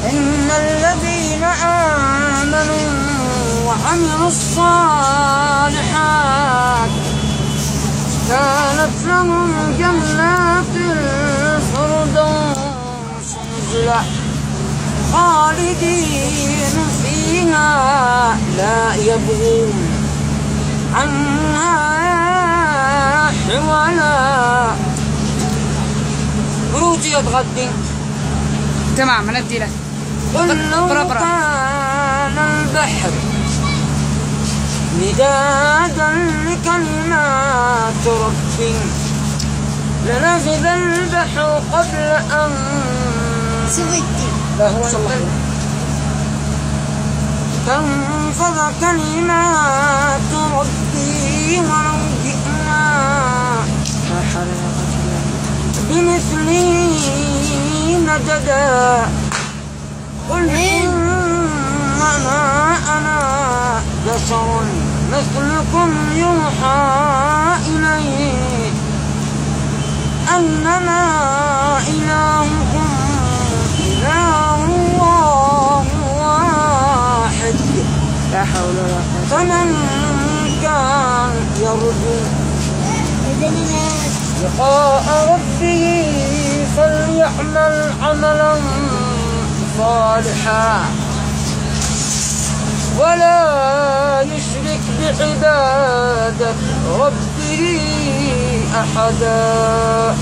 إن الذين آمنوا وعملوا الصالحات كانت لهم جنات الفردوس نزلا خالدين فيها لا يبغون عنها حولا. روتي تغدي تمام هندي لك. قل لو كان البحر مدادا لكلمات ربي لنفذ البحر قبل أن تنفذ كلمات ربي ولو جئنا بمثله مددا. قل إنما أنا بشر مثلكم يوحى إلي أنما إلهكم إله واحد لا حول ولا قوة. فمن كان يرجو لقاء ربه فليعمل عملا صالحا ولا يشرك بعبادة ربه أحدا.